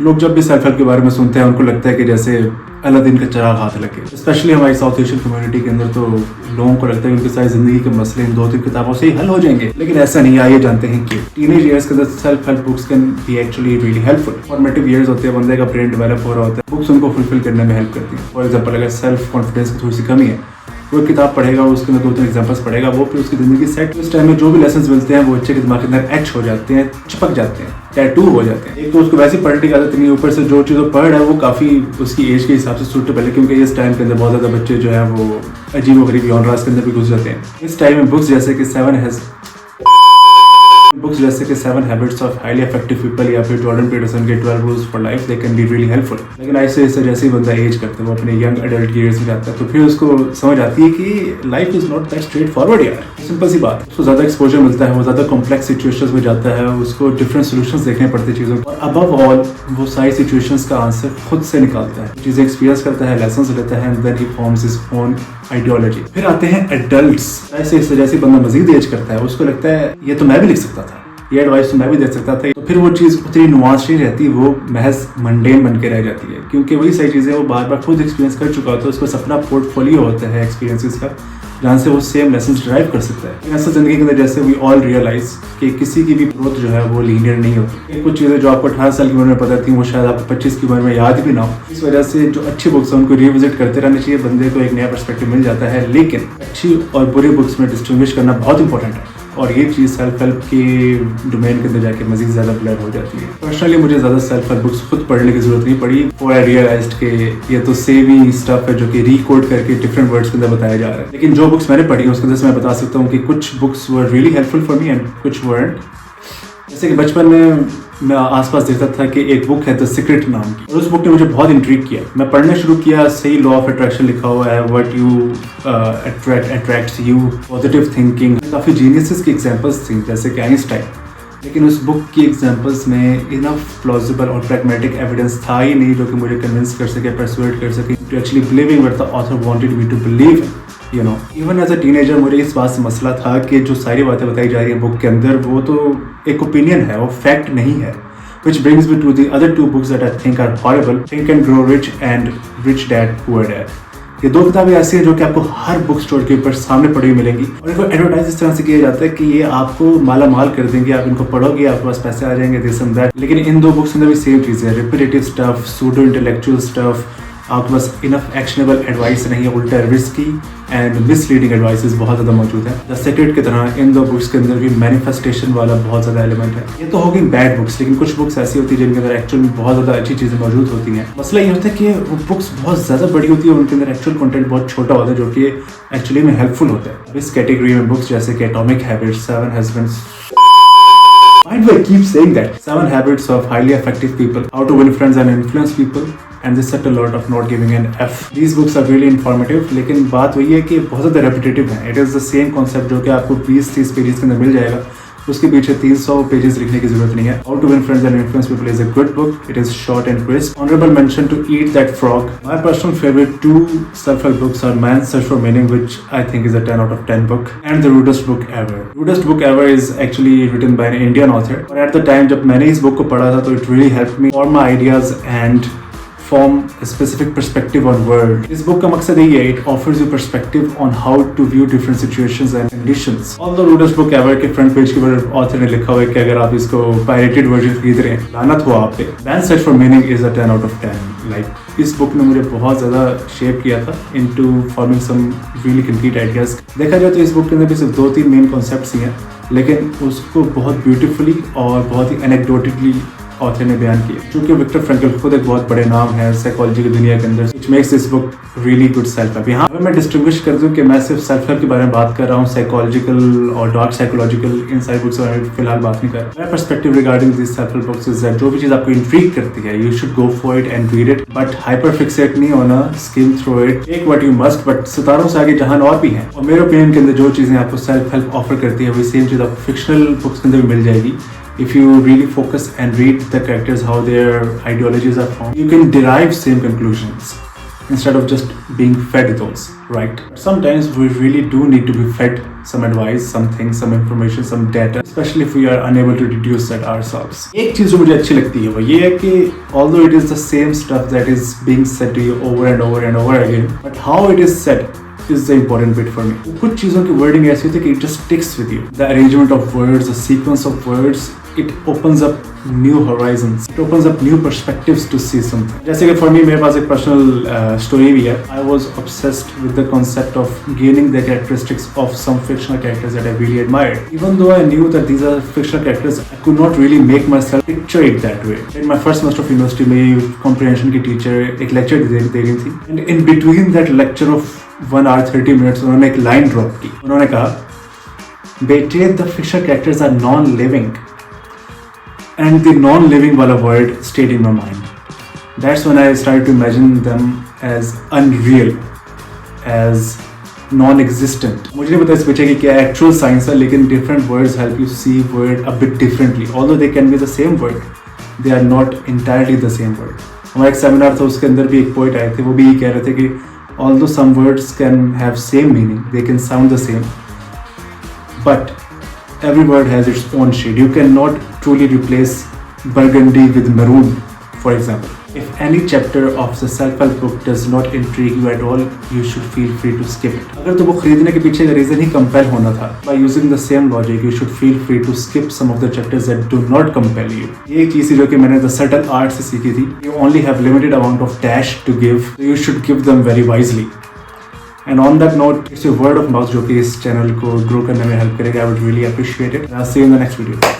लोग जब भी सेल्फ हेल्प के बारे में सुनते हैं उनको लगता है कि जैसे अलादीन का चिराग हाथ लगे। स्पेशली हमारी साउथ एशियन कम्युनिटी के अंदर तो लोगों को लगता है कि उनकी सारी जिंदगी के मसले इन 2-3 किताबों से ही हल हो जाएंगे, लेकिन ऐसा नहीं। आइए जानते हैं कि टीनेज ईयर्स के अंदर self help books can be actually really helpful. Formative years होते हैं, बंदे का ब्रेन डेवलप हो रहा होता है, बुक्स उनको फुलफिल करने में हेल्प करती है। फॉर एग्जाम्पल, अगर सेल्फ कॉन्फिडेंस की थोड़ी सी कमी है, कोई किताब पढ़ेगा, उसके अंदर 2-3 एग्जांपल्स पढ़ेगा, वो फिर उसकी जिंदगी सेट। इस टाइम में जो भी लेसन्स मिलते हैं वो बच्चे के दिमाग के अंदर एच हो जाते हैं, चिपक जाते हैं, टैटू हो जाते हैं। एक तो उसको वैसी पढ़ने की आदत नहीं है, ऊपर से जो चीज़ पढ़ रहा है वो काफ़ी उसकी एज के हिसाब से सूटेबल है, क्योंकि इस टाइम के अंदर बहुत ज़्यादा बच्चे जो है वो अजीब गरीब जॉनरास के अंदर भी घुस जाते हैं। इस टाइम में बुक्स जैसे कि seven habits of highly effective people या फिर जॉर्डन पीटरसन के 12 rules for life, they can be really helpful. लेकिन ऐसे जैसे ही बंदा एज करता है, वो अपने यंग एडल्ट ईयर्स में जाता है, तो फिर उसको समझ आती है कि life is not that straight forward यार। सिंपल सी बात, उसको ज़्यादा एक्सपोजर मिलता है, वो ज़्यादा कॉम्प्लेक्स सिचुएशंस में जाता है, उसको डिफरेंट सोल्यूशंस देखने पड़ते हैं चीज़ों को, और अबव ऑल वो सारी सिचुएशंस का आंसर खुद से निकालता है, चीज़ें एक्सपीरियंस करता है, लेसन्स लेता है, and then he forms his own ideology. फिर आते हैं एडल्ट्स। ऐसे जैसे बंदा मजीद एज करता है, उसको लगता है ये तो मैं भी लिख सकता था, ये एडवाइस तो मैं भी दे सकता था, तो फिर वो चीज़ उतनी नुआंस नहीं रहती, वो महज मंडेन बन के रह जाती है, क्योंकि वही सारी चीज़ें वो बार बार खुद एक्सपीरियंस कर चुका होता है। उसको अपना पोर्टफोलियो होता है एक्सपीरियंसेस का, जहाँ से वो सेम लेसन ड्राइव कर सकता है। ऐसा जिंदगी के अंदर जैसे वी ऑल रियलाइज कि किसी की भी ग्रोथ जो है वो लीनियर नहीं होती। कुछ चीज़ें जो आपको 18 साल की उम्र में पता थी, वो शायद आपको 25 की उम्र में याद भी ना हो। इस वजह से जो अच्छी बुक्स हैं उनको रिविजिट करते रहना चाहिए, बंदे को एक नया पर्सपेक्टिव मिल जाता है। लेकिन अच्छी और बुरी बुक्स में डिस्टिंग्विश करना बहुत इंपॉर्टेंट है, और ये चीज़ सेल्फ हेल्प के डोमेन के अंदर जाके मजीद ज़्यादा ब्लर हो जाती है। पर्सनली मुझे ज़्यादा सेल्फ हेल्प बुक्स खुद पढ़ने की जरूरत नहीं पड़ी, और आई रियलाइज्ड कि ये तो सेवी स्टफ है जो कि रिकोड करके डिफरेंट वर्ड्स के अंदर बताया जा रहा है। लेकिन जो बुक्स मैंने पढ़ी उसके अंदर से मैं बता सकता हूँ कि कुछ books were really helpful for me and कुछ वरंट। जैसे कि बचपन में मैं आसपास देखता था कि एक बुक है द सीक्रेट नाम की, और उस बुक ने मुझे बहुत इंट्रिग किया। मैं पढ़ना शुरू किया, सही लॉ ऑफ अट्रैक्शन लिखा हुआ है, what you attracts you, positive thinking, काफ़ी जीनियसेस की एग्जांपल्स थी जैसे कि आइंस्टाइन। लेकिन उस बुक की एग्जांपल्स में इनफ प्लॉजिबल और प्रैग्मेटिक एविडेंस था ही नहीं जो कि मुझे कन्विंस कर सके, परसुएड कर सके to actually believing what the author wanted me to believe. You know, even as a teenager मुझे इस बात से मसला था कि जो सारी बातें बताई जा रही हैं बुक के अंदर, वो तो एक ओपिनियन है, वो फैक्ट नहीं है। Which brings me to the other 2 books that I think are horrible, Think and Grow Rich and Rich Dad Poor Dad. ये 2 किताबें ऐसी हैं जो कि आपको हर बुक स्टोर के ऊपर सामने पड़ी हुई मिलेंगी, और इनको एडवर्टाइज इस तरह से किया जाता है कि ये आपको माला माल कर देंगे, आप इनको पढ़ोगे आपके पास पैसे आ जाएंगे, दिस एंड दैट। लेकिन इन 2 बुक्स में भी सेम चीज़ है, repetitive stuff, pseudo intellectual stuff, आपके पास इनफ एक्शनेबल एडवाइस नहीं है, उल्टा रिस्की एंड मिसलीडिंग एडवाइसेस बहुत ज़्यादा मौजूद है। द सीक्रेट की तरह इन 2 बुक्स के अंदर भी मैनिफेस्टेशन वाला बहुत ज़्यादा एलिमेंट है। ये तो हो गई बैड बुक्स, लेकिन कुछ बुक्स ऐसी होती है जिनके अंदर एक्चुअल में बहुत ज़्यादा अच्छी चीज़ें मौजूद होती हैं। मसला ये होता है कि वो बुक्स बहुत ज़्यादा बड़ी होती है और उनके अंदर एक्चुअल कंटेंट बहुत छोटा होता है, जो कि एक्चुअली में हेल्पफुल होता है। इस कैटेगरी में बुक्स जैसे कि atomic habits, 7 Husbands, why do I keep saying that? 7 Habits of Highly Effective People, How to Win Friends and Influence People, and The Subtle Art of Not Giving an F. These books are really informative, लेकिन बात वही है कि बहुत ज़्यादा repetitive है। It is the same concept जो कि आपको 20-30 पेजेस के अंदर मिल जाएगा, उसके पीछे 300 पेजेस लिखने की जरूरत नहीं है। How to Win Friends and Influence People is a good book. It is short and crisp. Honorable mention to Eat That Frog. My personal favorite 2 self-help books are Man's Search for Meaning, which I think is a 10 out of 10 book, and The Rudest Book Ever. Rudest Book Ever is actually written by an Indian author, और at the time जब मैंने इस book को पढ़ा था तो it really helped me form my ideas and form a specific perspective on world. इस book का मकसद यही है, it offers you perspective on how to view different situations and conditions. Although Rudest Book Ever के front page के ऊपर author ने लिखा हुआ है कि अगर आप इसको पायरेटेड वर्जन खरीद रहे हैं, लानत हो आप पे। Man's Search for Meaning is a 10 out of 10. Like, इस बुक ने मुझे बहुत ज़्यादा शेप किया था into forming some really concrete ideas. देखा जाए तो इस बुक के अंदर भी सिर्फ 2-3 मेन कॉन्सेप्ट्स ही हैं, लेकिन उसको बहुत ब्यूटीफुली और बहुत ही एनेक्डोटिकली ऑथर ने बयान किया। चूँकि विक्टर फ्रैंकल खुद एक बहुत बड़े नाम है साइकोलॉजी की दुनिया के अंदर, which makes this book really good self help. यहाँ पर मैं डिस्टिंग्विश कर दूँ कि मैं सिर्फ सेल्फ हेल्प के बारे में बात कर रहा हूँ, साइकोलॉजिकल और डार्क साइकोलॉजिकल इन सारी बुक्स के बारे में फिलहाल बात नहीं कर रहा। मेरा perspective regarding this self help books is that जो भी चीज़ आपको इंट्रीग करती है, you should go for it and read it, but hyper fixate नहीं होना, skim through it, take what you must, but सितारों से आगे जहान और भी हैं। और मेरे ओपिनियन के अंदर जो चीज़ें आपको सेल्फ हेल्प ऑफर करती है, वही सेम चीज़ आपको फिक्शनल बुक्स के अंदर भी मिल जाएगी। If you really focus and read the characters, how their ideologies are formed, you can derive same conclusions. instead of just being fed those, right? Sometimes we really do need to be fed some advice, something, some information, some data, especially if we are unable to deduce that ourselves. एक चीज जो मुझे अच्छी लगती है वो ये है कि although it is the same stuff that is being said to you over and over and over again, but how it is said is the important bit for me. कुछ चीजों की wording ऐसी होती है कि it just sticks with you. The arrangement of words, the sequence of words, it opens up new horizons. It opens up new perspectives to see something. जैसे कि for me मेरे पास एक personal story भी है. I was obsessed with the concept of gaining the characteristics of some fictional characters that I really admired. Even though I knew that these are fictional characters, I could not really make myself picture it that way. In my first semester of university, मेरी comprehension की teacher एक lecture दे रही थी. And in between that lecture of 1 hour 30 minutes, उन्होंने एक line drop की. उन्होंने कहा, बेटे the fictional characters are non-living. And the non-living wala word stayed in my mind. That's when I started to imagine them as unreal, as non-existent. मुझे नहीं पता इस पीछे की क्या actual science है, लेकिन different words help you see word a bit differently. Although they can be the same word, they are not entirely the same word. हमारा एक सेमिनार था, उसके अंदर भी एक पोइट आए थे, वो भी ये कह रहे थे कि although some words can have same meaning, they can sound the same, but every word has its own shade. You cannot truly replace burgundy with maroon, for example. If any chapter of the self-help book does not intrigue you at all, you should feel free to skip it. अगर तो वो खरीदने के पीछे का reason ही compel होना था, by using the same logic, you should feel free to skip some of the chapters that do not compel you. ये एक चीज़ जो कि मैंने the subtle art से सीखी थी. You only have limited amount of dash to give, so you should give them very wisely. And on that note, it's your word of mouth जो कि इस चैनल को ग्रो करने में हेल्प करेगा. I would really appreciate it. I'll see you in the next video.